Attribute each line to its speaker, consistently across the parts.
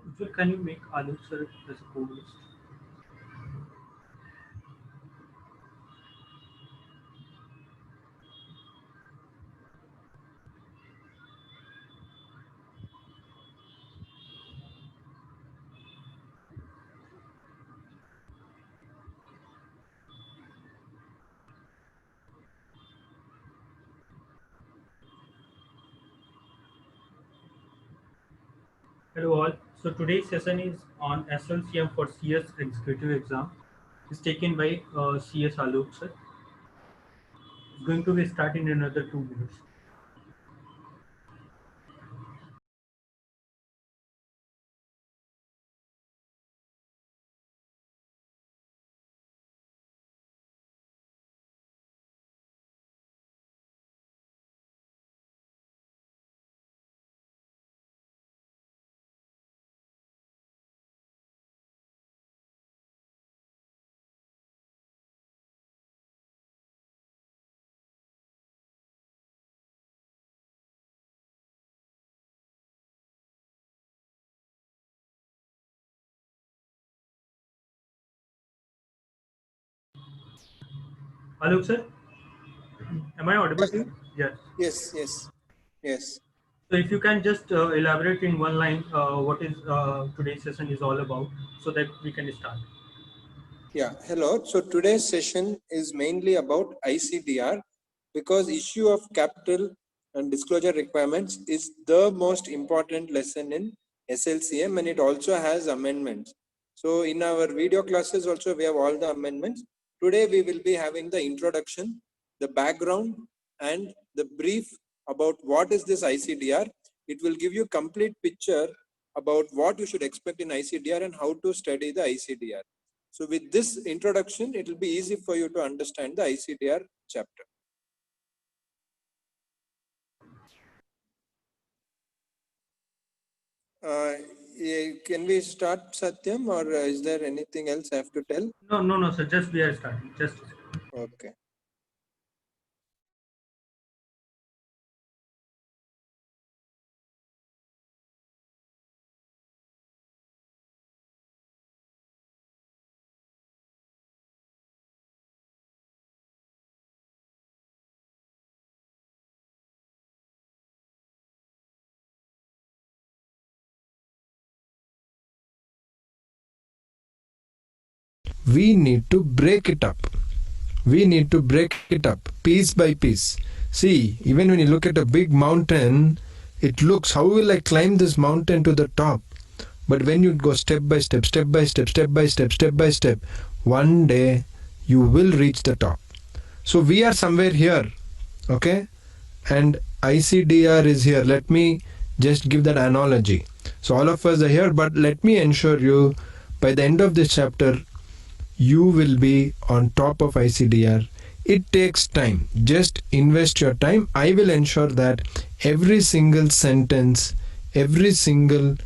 Speaker 1: Ujjwal, can you make Alok sir as a co-host? Hello all. So today's session is on SLCM for CS Executive Exam. It's taken by CS Alok sir. It's going to be starting in another 2 minutes. Alok sir, am I audible to you? Yes.
Speaker 2: Yes, yes, yes.
Speaker 1: So if you can just elaborate in one line what is today's session is all about, so that we can start.
Speaker 2: Yeah, hello. So today's session is mainly about ICDR because issue of capital and disclosure requirements is the most important lesson in SLCM, and it also has amendments. So in our video classes also we have all the amendments. Today we will be having the introduction, the background and the brief about what is this ICDR. It will give you complete picture about what you should expect in ICDR and how to study the ICDR. So with this introduction, it will be easy for you to understand the ICDR chapter. Can we start, Satyam, or is there anything else I have to tell?
Speaker 1: No, sir. Just we are starting. Just.
Speaker 2: Okay.
Speaker 3: We need to break it up. We need to break it up piece by piece. See, even when you look at a big mountain, it looks, how will I climb this mountain to the top? But when you go step by step, step by step, step by step, step by step, one day you will reach the top. So we are somewhere here, okay? And ICDR is here. Let me just give that analogy. So all of us are here, but let me ensure you, by the end of this chapter, you will be on top of ICDR. It takes time. Just invest your time. I will ensure that every single sentence, every single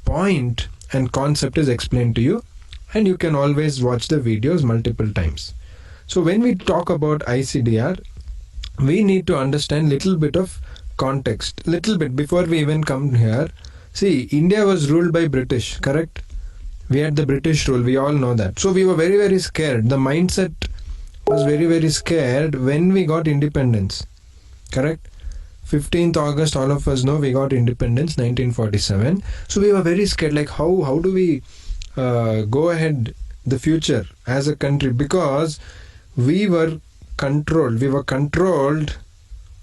Speaker 3: point and concept is explained to you, and you can always watch the videos multiple times. So when we talk about ICDR, we need to understand little bit of context, little bit before we even come here. See, India was ruled by British, correct? We had the British rule, we all know that. So we were very, very scared. The mindset was very, very scared when we got independence, correct? 15th August, all of us know we got independence, 1947. So we were very scared, like how do we go ahead the future as a country, because we were controlled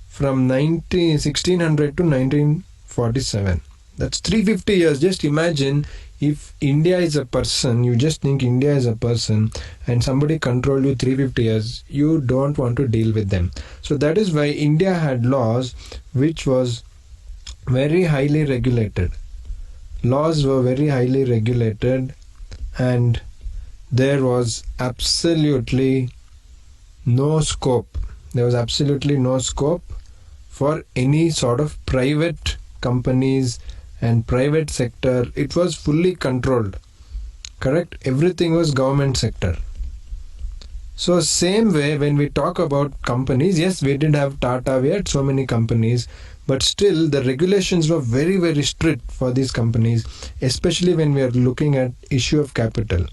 Speaker 3: from 1600 to 1947. That's 350 years. Just imagine if India is a person, you just think India is a person and somebody control you 350 years, you don't want to deal with them. So that is why India had laws which was very highly regulated. Laws were very highly regulated, and there was absolutely no scope. There was absolutely no scope for any sort of private companies and private sector. It was fully controlled, correct? Everything was government sector. So same way when we talk about companies, yes, we did have Tata, we had so many companies, but still the regulations were very, very strict for these companies, especially when we are looking at issue of capital.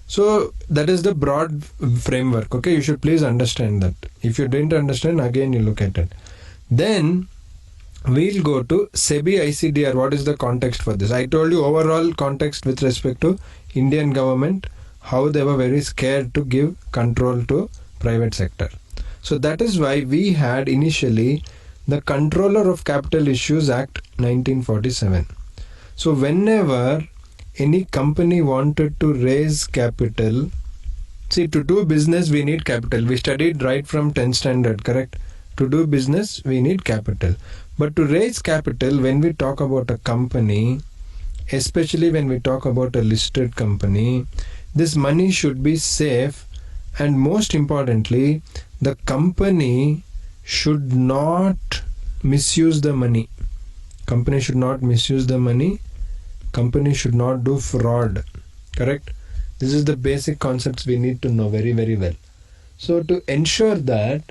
Speaker 3: So that is the broad framework. Okay, you should please understand that. If you didn't understand, again you look at it. Then we'll go to SEBI ICDR. What is the context for this? I told you overall context with respect to Indian government, how they were very scared to give control to private sector. So that is why we had initially the Controller of Capital Issues Act 1947. So whenever any company wanted to raise capital, see, to do business we need capital. We studied right from 10th standard, correct? To do business we need capital. But to raise capital, when we talk about a company, especially when we talk about a listed company, this money should be safe, and most importantly, the company should not misuse the money. Company should not misuse the money. Company should not do fraud. Correct? This is the basic concepts we need to know very, very well. So to ensure that,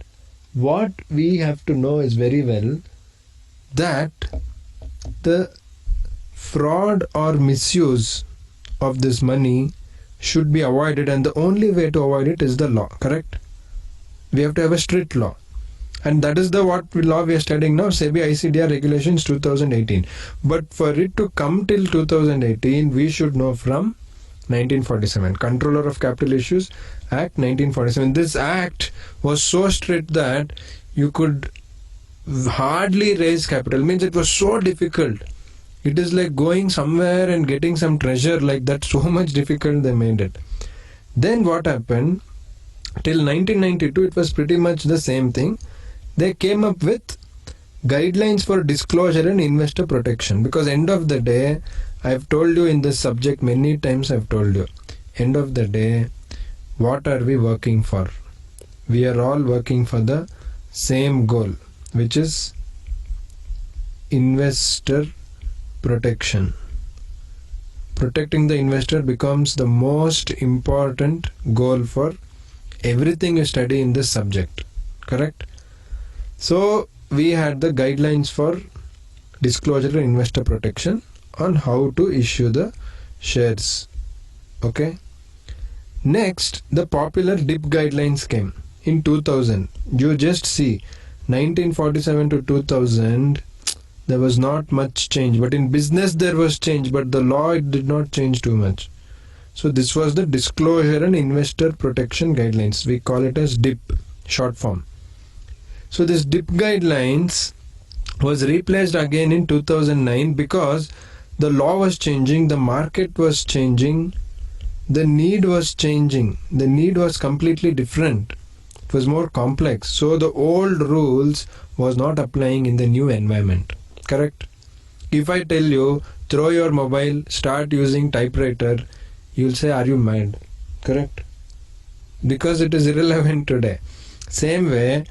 Speaker 3: what we have to know is very well that the fraud or misuse of this money should be avoided, and the only way to avoid it is the law. Correct? We have to have a strict law. And that is the what law we are studying now, SEBI ICDR Regulations 2018. But for it to come till 2018, we should know from 1947, Controller of Capital Issues Act 1947. This act was so strict that you could hardly raise capital. Means it was so difficult. It is like going somewhere and getting some treasure like that. So much difficult they made it. Then what happened? Till 1992, it was pretty much the same thing. They came up with guidelines for disclosure and investor protection, because end of the day, I've told you in this subject many times, I've told you, end of the day, what are we working for? We are all working for the same goal, which is investor protection. Protecting the investor becomes the most important goal for everything you study in this subject. Correct? So we had the guidelines for disclosure and investor protection on how to issue the shares. Okay. Next, the popular DIP guidelines came in 2000. You just see 1947 to 2000, there was not much change, but in business there was change, but the law, it did not change too much. So this was the disclosure and investor protection guidelines. We call it as DIP, short form. So this DIP guidelines was replaced again in 2009 because the law was changing, the market was changing, the need was changing. The need was completely different. It was more complex. So the old rules was not applying in the new environment. Correct? If I tell you, throw your mobile, start using typewriter, you'll say, are you mad? Correct? Because it is irrelevant today. Same way,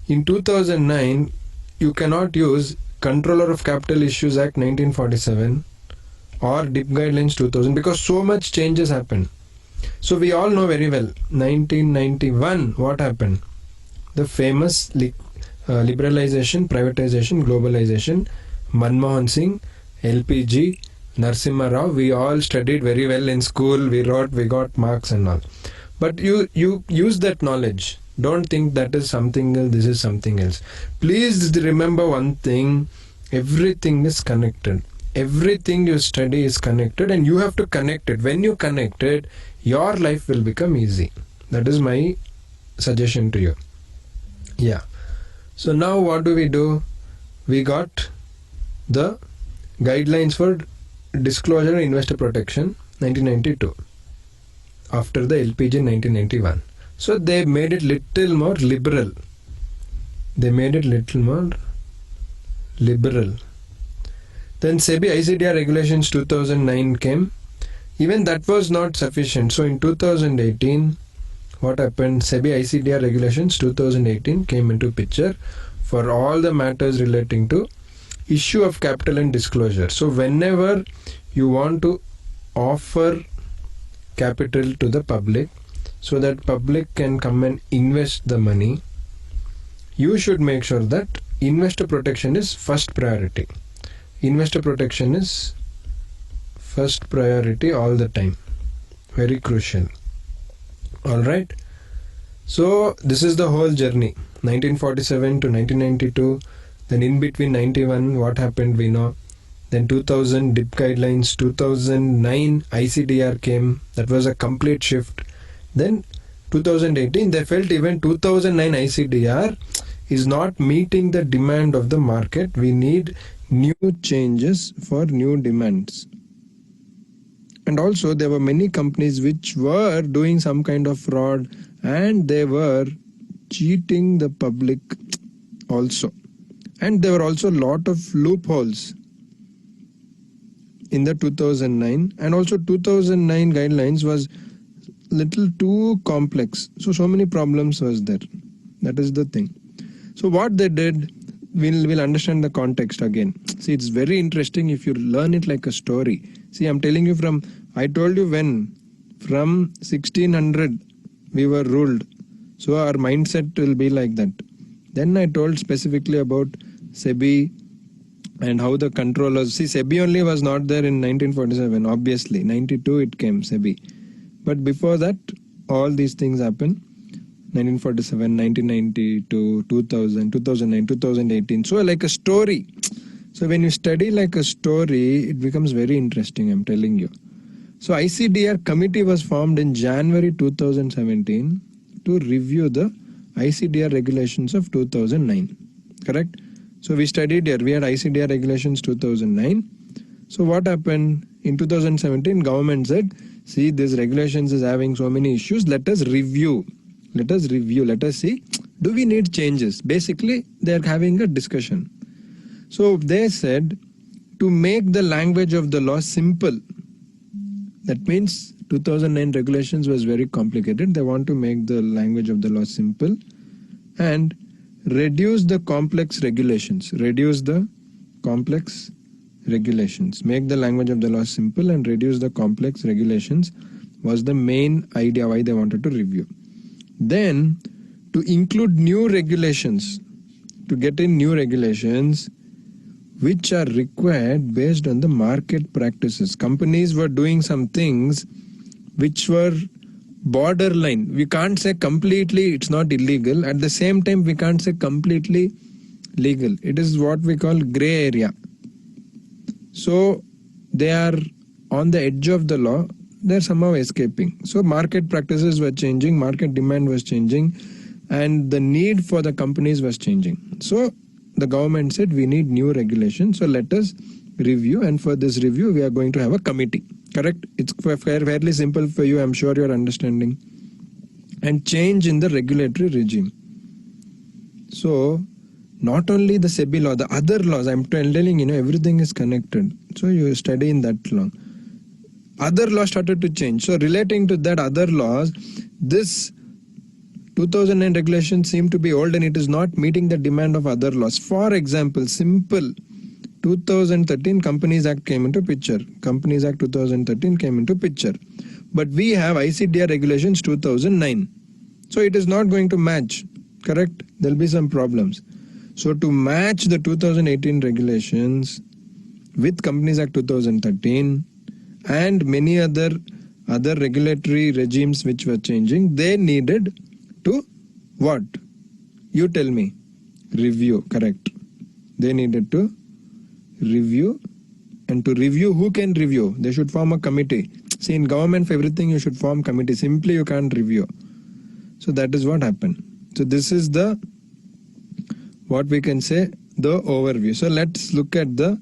Speaker 3: in 2009, you cannot use Controller of Capital Issues Act 1947 or DIP Guidelines 2000 because so much changes happened. So we all know very well, 1991, what happened? The famous liberalization, privatization, globalization, Manmohan Singh, LPG, Narasimha Rao, we all studied very well in school, we wrote, we got marks and all. But you use that knowledge. Don't think that is something else, this is something else. Please remember one thing, everything is connected. Everything you study is connected and you have to connect it. When you connect it, your life will become easy. That is my suggestion to you. Yeah. So now what do? We got the guidelines for disclosure and investor protection 1992 after the LPG in 1991. So they made it little more liberal. Then SEBI ICDR Regulations 2009 came. Even that was not sufficient. So in 2018, what happened? SEBI ICDR Regulations 2018 came into picture for all the matters relating to issue of capital and disclosure. So whenever you want to offer capital to the public, so that public can come and invest the money, you should make sure that investor protection is first priority. Investor protection is first priority all the time. Very crucial. Alright. So this is the whole journey. 1947 to 1992. Then in between 91, what happened we know. Then 2000 DIP guidelines. 2009 ICDR came. That was a complete shift. Then 2018 they felt even 2009 ICDR is not meeting the demand of the market. We need new changes for new demands. And also there were many companies which were doing some kind of fraud and they were cheating the public also. And there were also a lot of loopholes in the 2009, and also 2009 guidelines was little too complex. So many problems was there. That is the thing. So what they did, we'll understand the context again. See, it's very interesting if you learn it like a story. See, I'm telling you I told you when, from 1600 we were ruled. So our mindset will be like that. Then I told specifically about SEBI and how the controllers, see SEBI only was not there in 1947, obviously. 92 it came, SEBI. But before that, all these things happened. 1947, 1992, 2000, 2009, 2018. So like a story. So when you study like a story, it becomes very interesting, I'm telling you. So ICDR committee was formed in January 2017 to review the ICDR regulations of 2009. Correct? So we studied here, we had ICDR regulations 2009. So what happened? In 2017, government said, see, this regulations is having so many issues, let us review. Let us see, do we need changes? Basically, they are having a discussion. So they said to make the language of the law simple. That means 2009 regulations was very complicated. They want to make the language of the law simple and reduce the complex regulations. Reduce the complex regulations. Make the language of the law simple and reduce the complex regulations was the main idea why they wanted to review. Then to include new regulations, to get in new regulations which are required based on the market practices. Companies were doing some things which were borderline. We can't say completely it's not illegal. At the same time, we can't say completely legal. It is what we call gray area. So they are on the edge of the law. They're somehow escaping. So market practices were changing, market demand was changing, and the need for the companies was changing. So the government said we need new regulations. So let us review, and for this review we are going to have a committee. Correct? It's fairly simple for you. I'm sure you're understanding. And change in the regulatory regime. So not only the SEBI law, the other laws, I'm telling you, everything is connected. So you study in that law. Other laws started to change. So relating to that other laws, this 2009 regulation seemed to be old and it is not meeting the demand of other laws. For example, simple 2013 Companies Act came into picture. Companies Act 2013 came into picture. But we have ICDR regulations 2009. So it is not going to match. Correct? There will be some problems. So to match the 2018 regulations with Companies Act 2013 and many other regulatory regimes which were changing, they needed to what? You tell me. Review. Correct. They needed to review, and to review, who can review? They should form a committee. See, in government, for everything you should form committee. Simply you can't review. So that is what happened. So this is the, what we can say, the overview. So let's look at the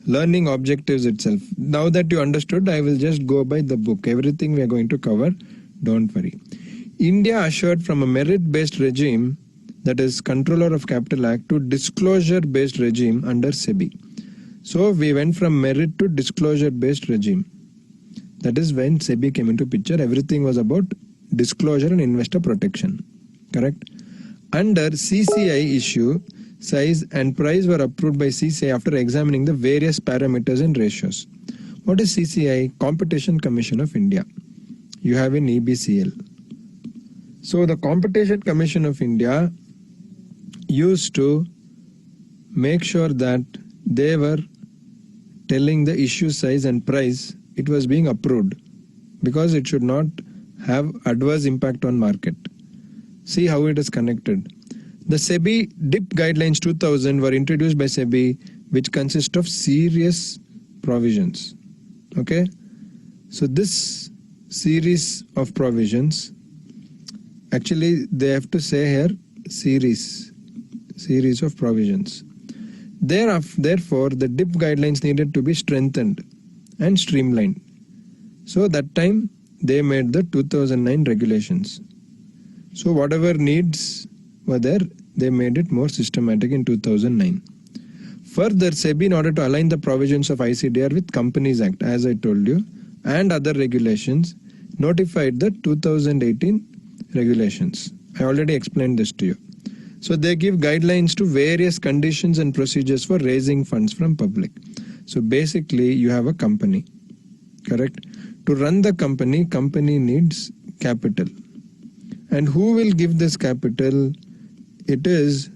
Speaker 3: learning objectives itself. Now that you understood, I will just go by the book. Everything we are going to cover, don't worry. India assured from a merit-based regime, that is Controller of Capital Act, to disclosure-based regime under SEBI. So we went from merit to disclosure-based regime. That is when SEBI came into picture. Everything was about disclosure and investor protection. Correct? Under CCI issue, size and price were approved by CCI after examining the various parameters and ratios. What is CCI? Competition Commission of India. You have an EBCL. So the Competition Commission of India used to make sure that they were telling the issue size and price, it was being approved because it should not have adverse impact on market. See how it is connected. The SEBI DIP guidelines 2000 were introduced by SEBI, which consist of serious provisions. Okay, so this series of provisions, actually they have to say here series of provisions. Therefore, the DIP guidelines needed to be strengthened and streamlined. So that time they made the 2009 regulations. So whatever needs were there, they made it more systematic in 2009. Further, SEBI, in order to align the provisions of ICDR with Companies Act, as I told you, and other regulations, notified the 2018 regulations. I already explained this to you. So they give guidelines to various conditions and procedures for raising funds from public. So basically you have a company, correct? To run the company needs capital. And who will give this capital? It is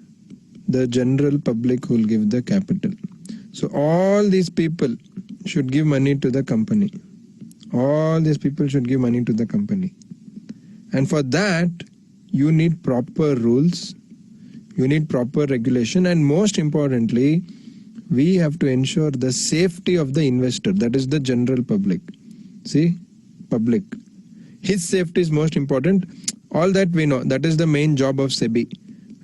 Speaker 3: the general public who will give the capital. So all these people should give money to the company. All these people should give money to the company. And for that, you need proper rules, you need proper regulation, and most importantly, we have to ensure the safety of the investor, that is the general public. See, public. His safety is most important. All that we know, that is the main job of SEBI,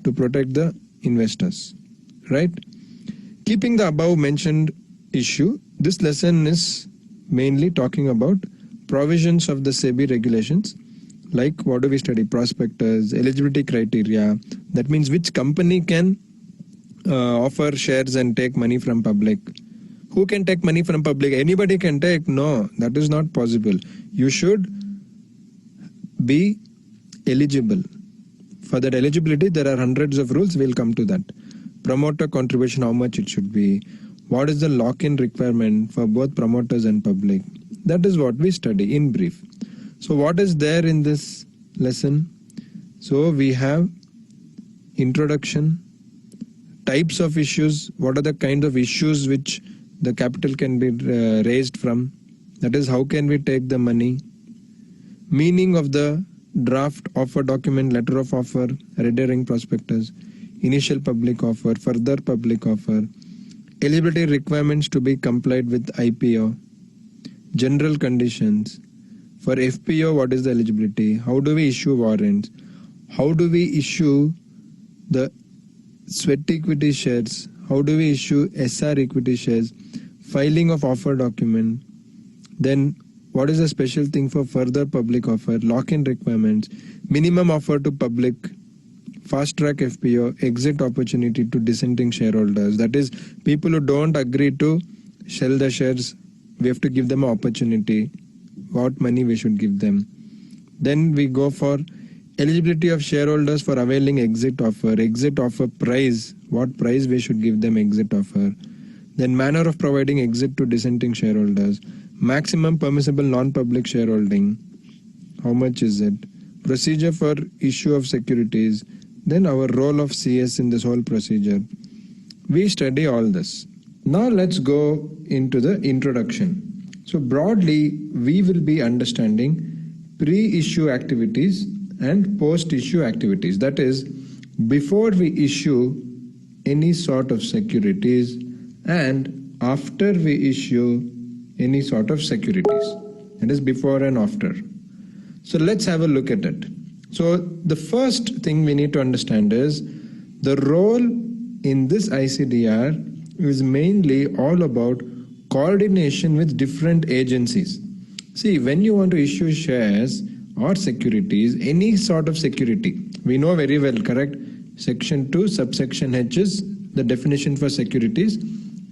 Speaker 3: to protect the investors, right? Keeping the above mentioned issue, this lesson is mainly talking about provisions of the SEBI regulations. Like what do we study? Prospectus, eligibility criteria. That means which company can offer shares and take money from public. Who can take money from public? Anybody can take? No, that is not possible. You should be eligible. For that eligibility, there are hundreds of rules. We'll come to that. Promoter contribution, how much it should be. What is the lock-in requirement for both promoters and public? That is what we study in brief. So what is there in this lesson? So we have introduction, types of issues, what are the kind of issues which the capital can be raised from, that is how can we take the money, meaning of the draft offer document, letter of offer, red herring prospectus, initial public offer, further public offer, eligibility requirements to be complied with IPO, general conditions. For FPO, what is the eligibility? How do we issue warrants? How do we issue the sweat equity shares? How do we issue SR equity shares? Filing of offer document. Then what is the special thing for further public offer? Lock-in requirements, minimum offer to public, fast track FPO, exit opportunity to dissenting shareholders. That is, people who don't agree to sell the shares, we have to give them an opportunity. What money we should give them. Then we go for eligibility of shareholders for availing exit offer price, what price we should give them exit offer. Then manner of providing exit to dissenting shareholders, maximum permissible non-public shareholding, how much is it, procedure for issue of securities, then our role of CS in this whole procedure. We study all this. Now let's go into the introduction. So broadly, we will be understanding pre-issue activities and post-issue activities. That is, before we issue any sort of securities and after we issue any sort of securities. That is before and after. So let's have a look at it. So the first thing we need to understand is the role in this ICDR is mainly all about coordination with different agencies. See, when you want to issue shares or securities, any sort of security, we know very well, correct? Section 2, subsection H is the definition for securities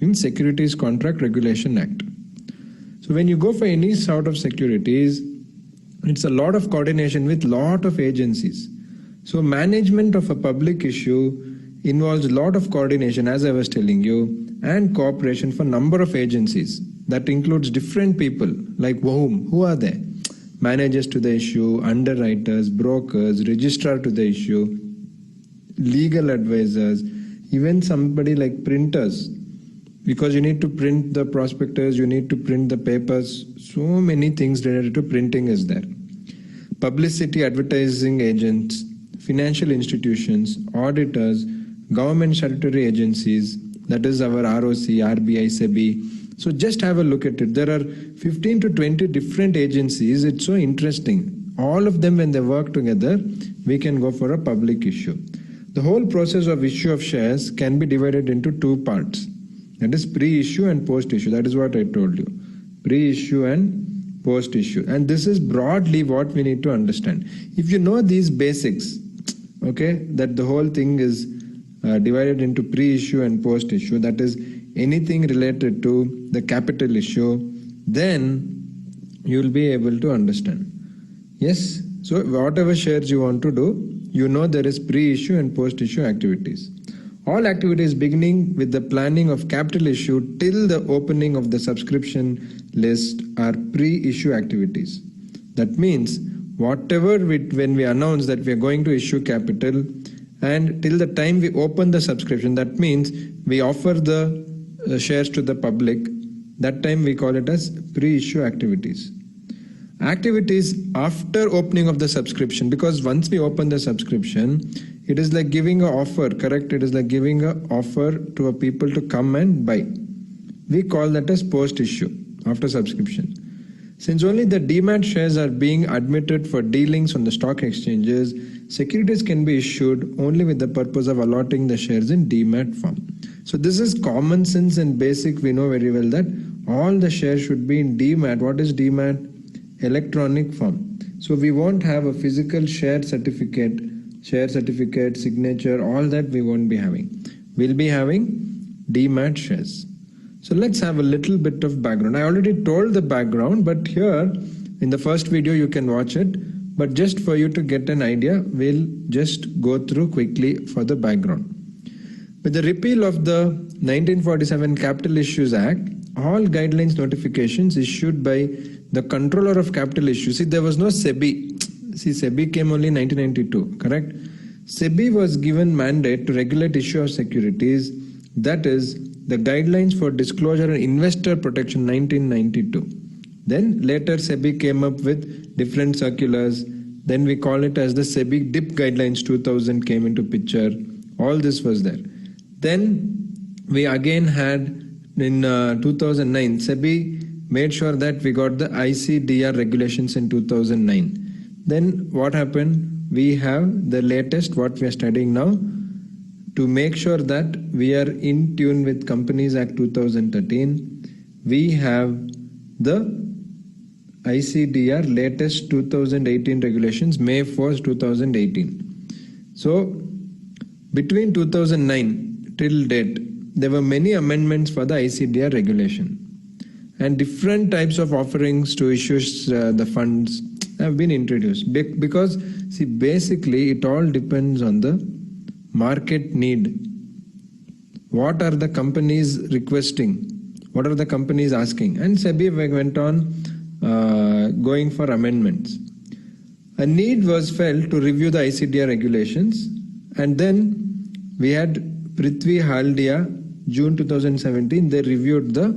Speaker 3: in Securities Contract Regulation Act. So when you go for any sort of securities, it's a lot of coordination with lot of agencies. So management of a public issue involves a lot of coordination, as I was telling you, and cooperation for number of agencies. That includes different people, like whom? Who are they? managers to the issue, underwriters, brokers, registrar to the issue, legal advisors, even somebody like printers, because you need to print the prospectus, you need to print the papers, so many things related to printing is there. Publicity advertising agents, financial institutions, auditors, government statutory agencies, that is our ROC, RBI, SEBI. So just have a look at it. There are 15 to 20 different agencies. It's so interesting. All of them, when they work together, we can go for a public issue. The whole process of issue of shares can be divided into two parts. That is pre-issue and post-issue. That is what I told you. Pre-issue and post-issue. And this is broadly what we need to understand. If you know these basics, okay, that the whole thing is divided into pre-issue and post-issue, that is anything related to the capital issue, then you will be able to understand. Yes, so whatever shares you want to do, you know there is pre-issue and post-issue activities. All activities beginning with the planning of capital issue till the opening of the subscription list are pre-issue activities. That means whatever when we announce that we are going to issue capital and till the time we open the subscription, that means we offer the shares to the public, that time we call it as pre-issue activities. Activities after opening of the subscription, because once we open the subscription, it is like giving an offer, correct? It is like giving an offer to a people to come and buy. We call that as post-issue, after subscription. Since only the demat shares are being admitted for dealings on the stock exchanges, securities can be issued only with the purpose of allotting the shares in demat form. So this is common sense and basic. We know very well that all the shares should be in demat. What is demat? Electronic form. So we won't have a physical share certificate, signature, all that we won't be having. We'll be having demat shares. So let's have a little bit of background. I already told the background, but here in the first video you can watch it. But just for you to get an idea, we'll just go through quickly for the background. With the repeal of the 1947 Capital Issues Act, all guidelines notifications issued by the controller of capital issues. See, there was no SEBI. See, SEBI came only in 1992, correct? SEBI was given mandate to regulate issue of securities, that is the guidelines for disclosure and investor protection 1992. Then later SEBI came up with different circulars. Then we call it as the SEBI DIP guidelines 2000 came into picture. All this was there. Then we again had in 2009, SEBI made sure that we got the ICDR regulations in 2009. Then what happened? We have the latest, what we are studying now, to make sure that we are in tune with Companies Act 2013. We have the ICDR latest 2018 regulations, May 1st, 2018. So between 2009 till date, there were many amendments for the ICDR regulation, and different types of offerings to issue the funds have been introduced. Because see, basically it all depends on the market need. What are the companies requesting? What are the companies asking? And SEBI went on going for amendments. A need was felt to review the ICDR regulations, and then we had Prithvi Haldia, June 2017, they reviewed the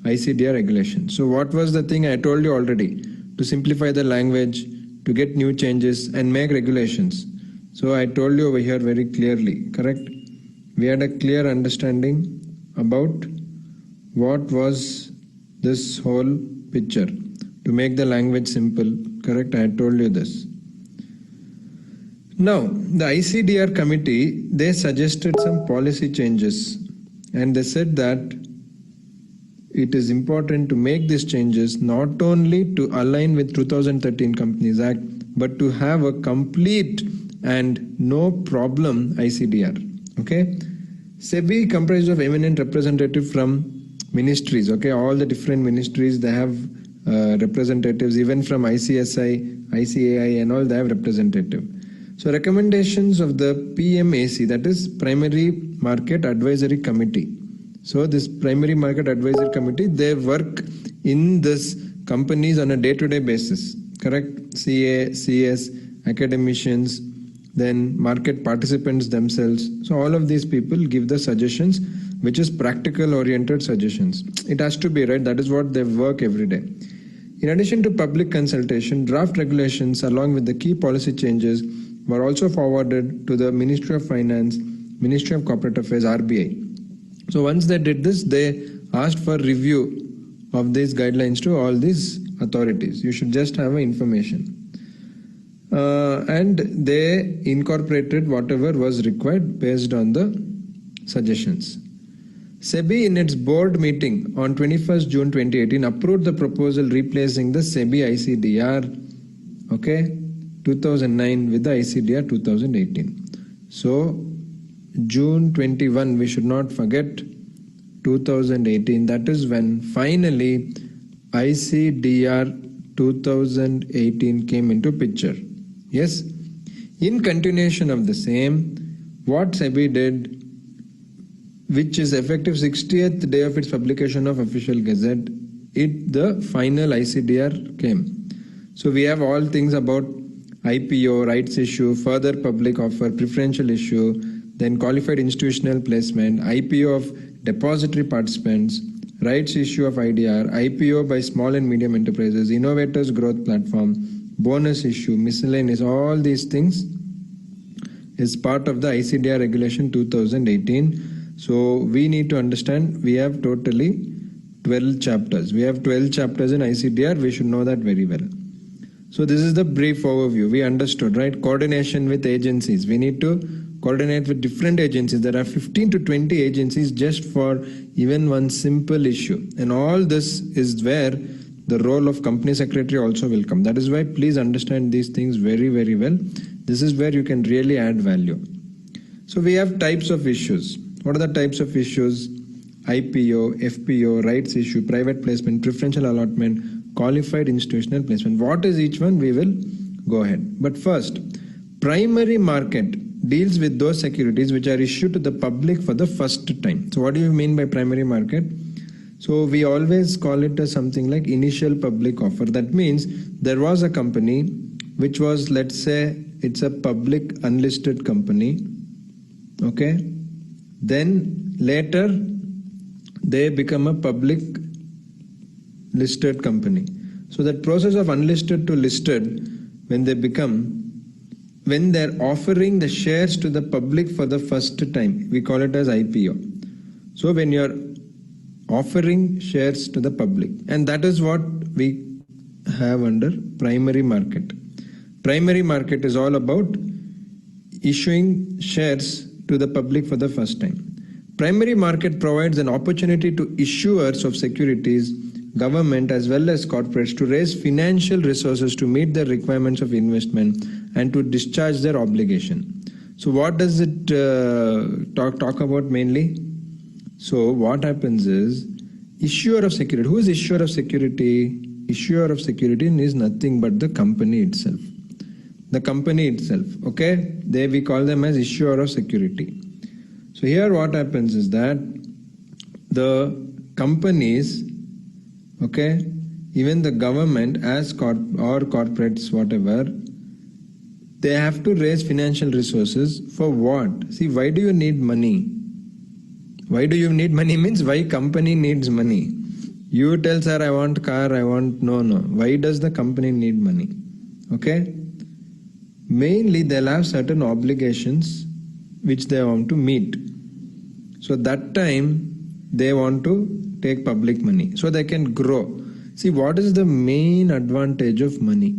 Speaker 3: ICDR regulations. So what was the thing I told you already? To simplify the language, to get new changes and make regulations. So I told you over here very clearly, correct? We had a clear understanding about what was this whole picture. To make the language simple, correct? I had told you this. Now, the ICDR committee, they suggested some policy changes, and they said that it is important to make these changes not only to align with 2013 Companies Act, but to have a complete and no problem ICDR. Okay, SEBI comprised of eminent representatives from ministries. Okay, all the different ministries, they have representatives, even from ICSI, ICAI and all, they have representative. So recommendations of the PMAC, that is Primary Market Advisory Committee. So this Primary Market Advisory Committee, they work in this companies on a day-to-day basis. correct? CA, CS, academicians, then market participants themselves. So all of these people give the suggestions, which is practical oriented suggestions. It has to be, right? That is what they work every day. In addition to public consultation, draft regulations along with the key policy changes were also forwarded to the Ministry of Finance, Ministry of Corporate Affairs, RBI. So once they did this, they asked for review of these guidelines to all these authorities. You should just have information. And they incorporated whatever was required based on the suggestions. SEBI in its board meeting on 21st June 2018 approved the proposal replacing the SEBI ICDR 2009 with the ICDR 2018. So June 21, we should not forget 2018. That is when finally ICDR 2018 came into picture. Yes. In continuation of the same, what SEBI did, which is effective 60th day of its publication of official gazette, the final ICDR came. So we have all things about IPO, rights issue, further public offer, preferential issue, then qualified institutional placement, IPO of depository participants, rights issue of IDR, IPO by small and medium enterprises, innovators growth platform, bonus issue, miscellaneous, all these things is part of the ICDR regulation 2018. So we need to understand we have totally 12 chapters. We have 12 chapters in ICDR. We should know that very well. So this is the brief overview. We understood, right? Coordination with agencies. We need to coordinate with different agencies. There are 15 to 20 agencies just for even one simple issue. And all this is where the role of company secretary also will come. That is why please understand these things very, very well. This is where you can really add value. So we have types of issues. What are the types of issues? IPO, FPO, rights issue, private placement, preferential allotment, qualified institutional placement. What is each one? We will go ahead. But first, primary market deals with those securities which are issued to the public for the first time. So what do you mean by primary market? So we always call it as something like initial public offer. That means there was a company which was, let's say, it's a public unlisted company. Okay. Then later they become a public listed company. So that process of unlisted to listed, when they're offering the shares to the public for the first time, we call it as IPO. So when you're offering shares to the public, and that is what we have under primary market. Primary market is all about issuing shares to the public for the first time. Primary market provides an opportunity to issuers of securities, government as well as corporates to raise financial resources to meet the requirements of investment and to discharge their obligation. So what does it talk about mainly? So what happens is, issuer of security. Who is issuer of security? Issuer of security is nothing but the company itself. The company itself, okay? We call them as issuer of security. So here what happens is that the companies, okay, even the government as or corporates, whatever, they have to raise financial resources for what? See, why do you need money? Why do you need money means why company needs money. You tell, sir, I want car, I want, no. Why does the company need money? Okay. Mainly they'll have certain obligations which they want to meet. So that time they want to take public money so they can grow. See, what is the main advantage of money?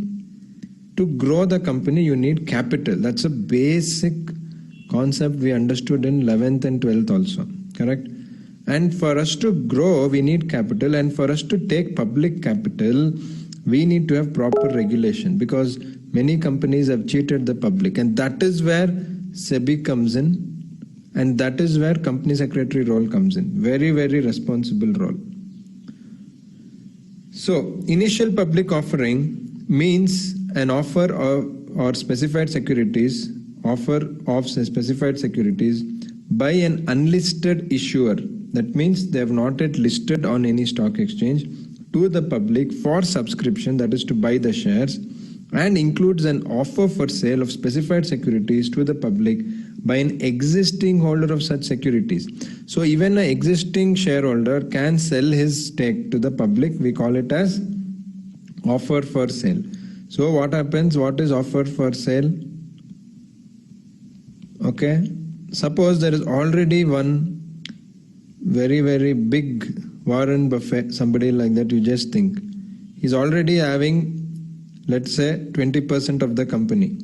Speaker 3: To grow the company, you need capital. That's a basic concept we understood in 11th and 12th also. Correct? And for us to grow, we need capital, and for us to take public capital, we need to have proper regulation, because many companies have cheated the public, and that is where SEBI comes in, and that is where company secretary role comes in. Very, very responsible role. So initial public offering means an offer or specified securities, offer of specified securities by an unlisted issuer. That means they have not yet listed on any stock exchange to the public for subscription, that is to buy the shares, and includes an offer for sale of specified securities to the public by an existing holder of such securities. So even an existing shareholder can sell his stake to the public. We call it as offer for sale. So what happens? What is offer for sale? Okay, suppose there is already one very, very big Warren Buffett, somebody like that, you just think. He's already having, let's say, 20% of the company.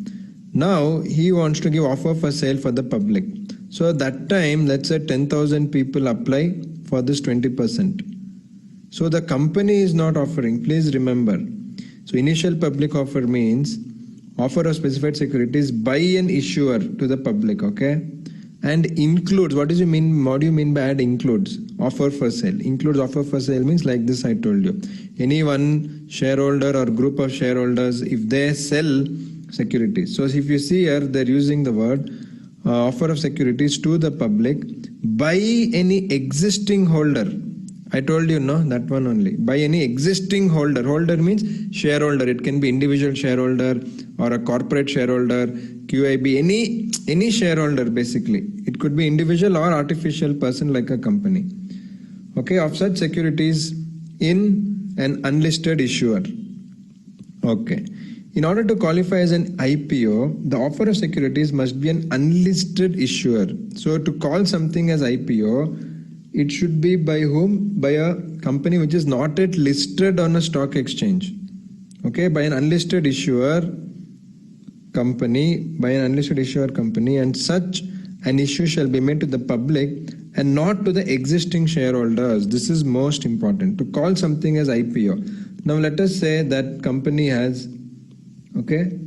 Speaker 3: Now he wants to give offer for sale for the public. So at that time, let's say 10,000 people apply for this 20%. So the company is not offering, please remember. So initial public offer means offer of specified securities by an issuer to the public, okay? And includes, what do you mean by add includes? Offer for sale. Includes offer for sale means like this I told you. Any one shareholder or group of shareholders, if they sell securities. So if you see here, they're using the word offer of securities to the public by any existing holder. I told you, no, that one only. By any existing holder. Holder means shareholder. It can be individual shareholder or a corporate shareholder, QIB, any shareholder basically. It could be individual or artificial person like a company. Okay, of such securities in an unlisted issuer. Okay. In order to qualify as an IPO, the offer of securities must be an unlisted issuer. So to call something as IPO, it should be by whom? By a company which is not yet listed on a stock exchange. Okay, by an unlisted issuer company, and such an issue shall be made to the public and not to the existing shareholders. This is most important, to call something as IPO. Now let us say that company has, okay,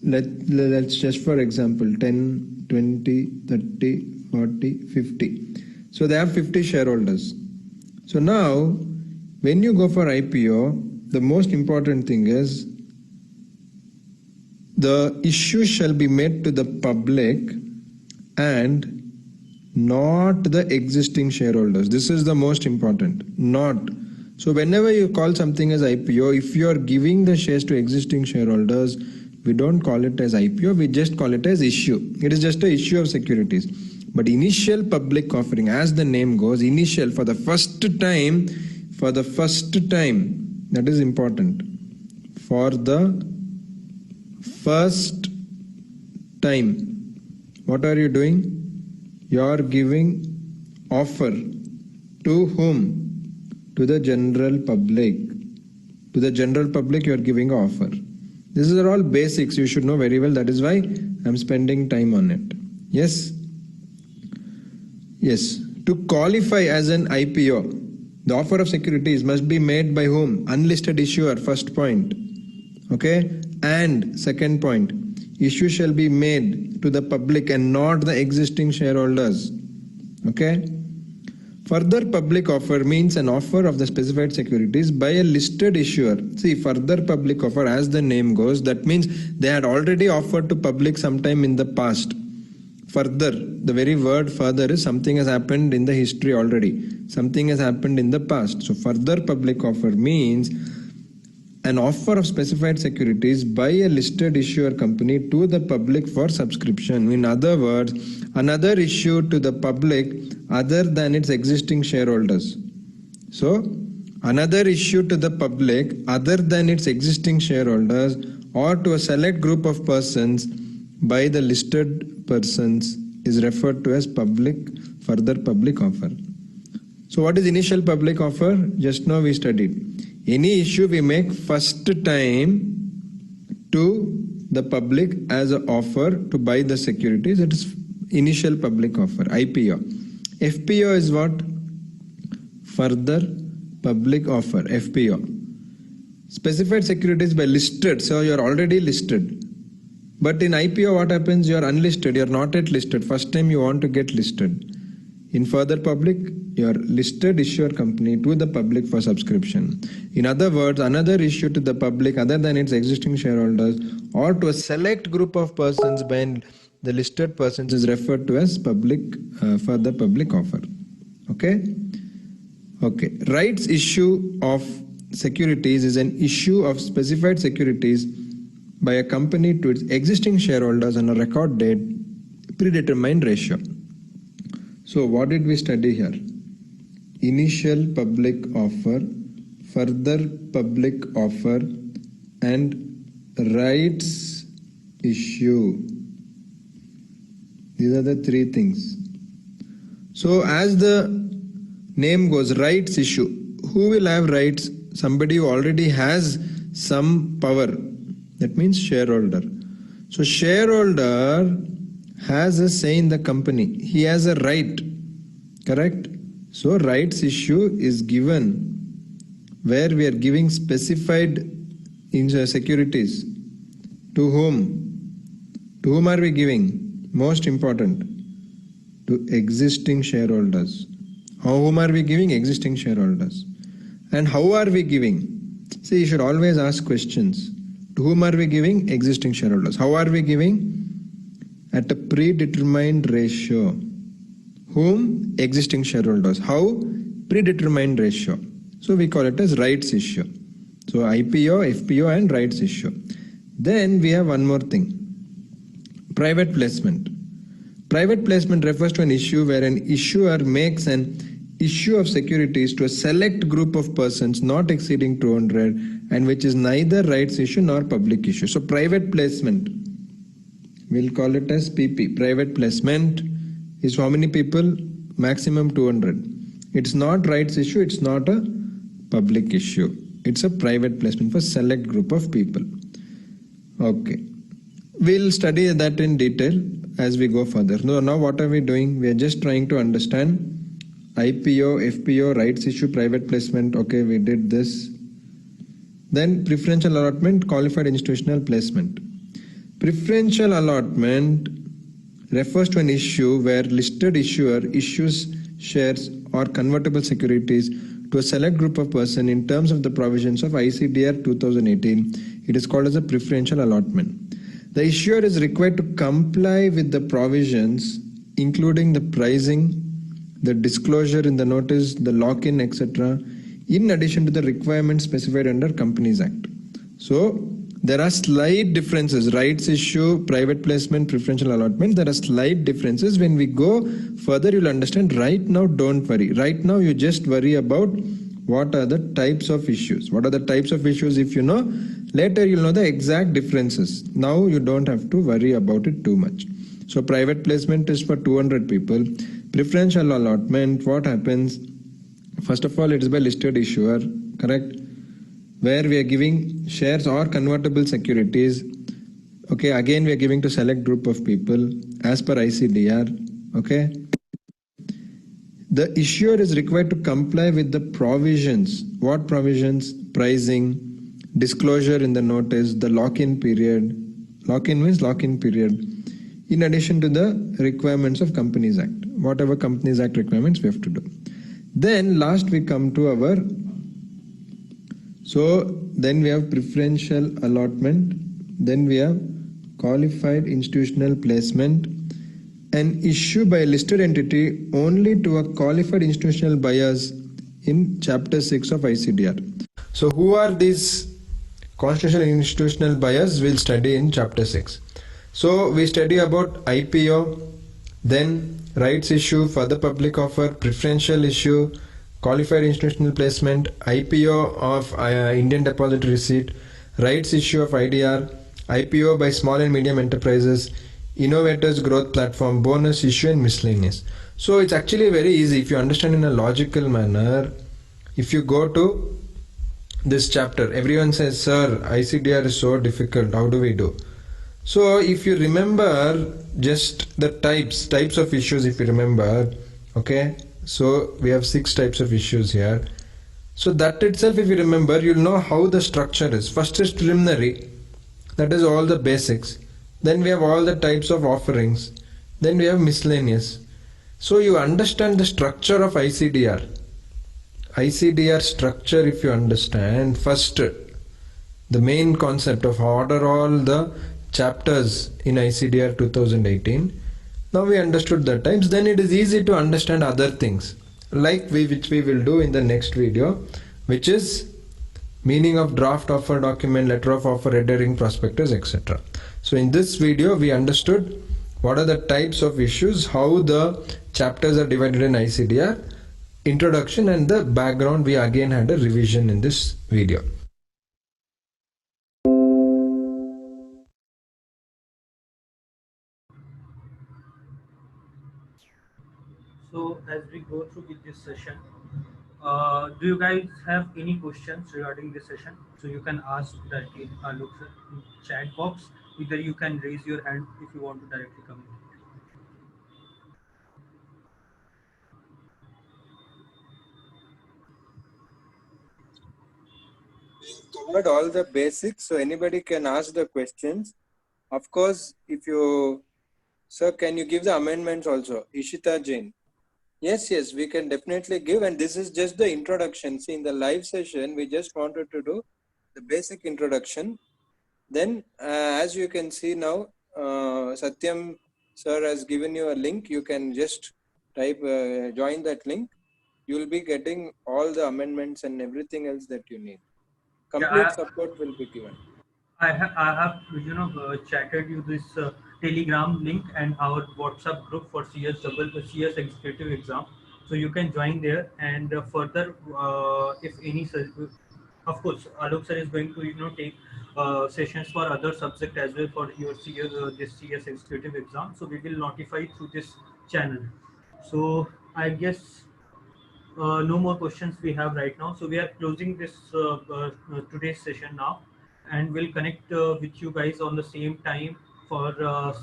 Speaker 3: let's just for example 10, 20, 30, 40, 50. So they have 50 shareholders. So now when you go for IPO, the most important thing is the issue shall be made to the public and not the existing shareholders. This is the most important, not. So whenever you call something as IPO, if you are giving the shares to existing shareholders, we don't call it as IPO, we just call it as issue. It is just an issue of securities. But initial public offering, as the name goes, initial, for the first time, that is important. For the first time, what are you doing? You are giving offer to whom? To the general public. To the general public you are giving an offer. These are all basics you should know very well. That is why I am spending time on it. Yes? Yes. To qualify as an IPO, the offer of securities must be made by whom? Unlisted issuer, first point. Okay? And second point, issue shall be made to the public and not the existing shareholders. Okay? Further public offer means an offer of the specified securities by a listed issuer. See, further public offer, as the name goes, that means they had already offered to public sometime in the past. Further, the very word further is something has happened in the history already. Something has happened in the past. So further public offer means an offer of specified securities by a listed issuer company to the public for subscription. In other words, another issue to the public other than its existing shareholders. So, another issue to the public other than its existing shareholders or to a select group of persons by the listed persons is referred to as further public offer. So what is initial public offer? Just now we studied. Any issue we make first time to the public as an offer to buy the securities, it is initial public offer, IPO. FPO is what? Further public offer, FPO. Specified securities by listed, so you are already listed. But in IPO what happens? You are unlisted, you are not yet listed. First time you want to get listed. In further public, you are listed issuer company to the public for subscription. In other words, another issue to the public other than its existing shareholders or to a select group of persons by the listed persons is referred to as further public offer. Okay? Okay, rights issue of securities is an issue of specified securities by a company to its existing shareholders on a record date predetermined ratio. So what did we study here? Initial public offer, further public offer, and rights issue. These are the three things. So as the name goes, rights issue. Who will have rights? Somebody who already has some power. That means shareholder. So shareholder has a say in the company. He has a right. Correct? So rights issue is given where we are giving specified in securities. To whom? To whom are we giving? Most important. To existing shareholders. Whom are we giving? Existing shareholders. And how are we giving? See, you should always ask questions. To whom are we giving? Existing shareholders. How are we giving? At a predetermined ratio. Whom? Existing shareholders. How? Predetermined ratio. So we call it as rights issue. So IPO, FPO and rights issue. Then we have one more thing. Private placement. Private placement refers to an issue where an issuer makes an issue of securities to a select group of persons not exceeding 200 and which is neither rights issue nor public issue. So private placement, we'll call it as PP. Private placement is how many people? Maximum 200. It's not rights issue, it's not a public issue. It's a private placement for select group of people. Okay. We'll study that in detail as we go further. Now what are we doing? We are just trying to understand IPO, FPO, rights issue, private placement. Okay, we did this. Then preferential allotment, qualified institutional placement. Preferential allotment refers to an issue where listed issuer issues shares or convertible securities to a select group of persons in terms of the provisions of ICDR 2018. It is called as a preferential allotment. The issuer is required to comply with the provisions including the pricing, the disclosure in the notice, the lock-in, etc., in addition to the requirements specified under Companies Act. So there are slight differences. Rights issue, private placement, preferential allotment. There are slight differences. When we go further, you'll understand. Right now, don't worry. Right now, you just worry about what are the types of issues. What are the types of issues if you know. Later, you'll know the exact differences. Now, you don't have to worry about it too much. So private placement is for 200 people. Preferential allotment, what happens? First of all, it is by listed issuer, correct? Where we are giving shares or convertible securities. Okay, again we are giving to select group of people as per ICDR. Okay. The issuer is required to comply with the provisions. What provisions? Pricing, disclosure in the notice, the lock-in period. Lock-in means lock-in period. In addition to the requirements of Companies Act. Whatever Companies Act requirements we have to do. Then last we come to our, so then we have preferential allotment, then we have qualified institutional placement, an issue by a listed entity only to a qualified institutional buyers in chapter 6 of ICDR. So who are these constitutional institutional buyers? We'll study in chapter 6. So we study about IPO, then rights issue, further public offer, preferential issue, qualified institutional placement, IPO of Indian Depository Receipt, rights issue of IDR, IPO by small and medium enterprises, innovators growth platform, bonus issue and miscellaneous. So it's actually very easy if you understand in a logical manner. If you go to this chapter, everyone says, sir, ICDR is so difficult, how do we do? So if you remember just the types of issues, if you remember, okay, so we have 6 types of issues here. So that itself, if you remember, you'll know how the structure is. First is preliminary, that is all the basics. Then we have all the types of offerings. Then we have miscellaneous. So you understand the structure of ICDR. ICDR structure, if you understand, first the main concept of order all the chapters in ICDR 2018. Now we understood the types, then it is easy to understand other things. which we will do in the next video, which is meaning of draft offer document, letter of offer, red herring, prospectus, etc. So in this video we understood what are the types of issues, how the chapters are divided in ICDR, introduction, and the background. We again had a revision in this video.
Speaker 1: So as we go through with this session, do you guys have any questions regarding this session? So you can ask directly look in chat box. Either you can raise your hand if you want to directly communicate.
Speaker 2: Covered all the basics, so anybody can ask the questions. Of course, if you, sir, can you give the amendments also? Ishita Jain. Yes, we can definitely give, and this is just the introduction. See, in the live session, we just wanted to do the basic introduction. Then, as you can see now, Satyam sir has given you a link. You can just type, join that link. You will be getting all the amendments and everything else that you need. Complete support will be given.
Speaker 1: I have chatted you this Telegram link and our WhatsApp group for CS executive exam, so you can join there. And further, if any, of course, Alok sir is going to take sessions for other subject as well for your CS this CS executive exam. So we will notify through this channel. So I guess no more questions we have right now. So we are closing this today's session now, and we'll connect with you guys on the same time for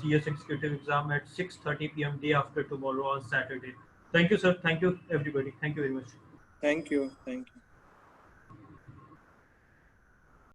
Speaker 1: CS executive exam at 6:30 p.m. day after tomorrow on Saturday. Thank you, sir. Thank you, everybody. Thank you very much.
Speaker 2: Thank you. Thank you.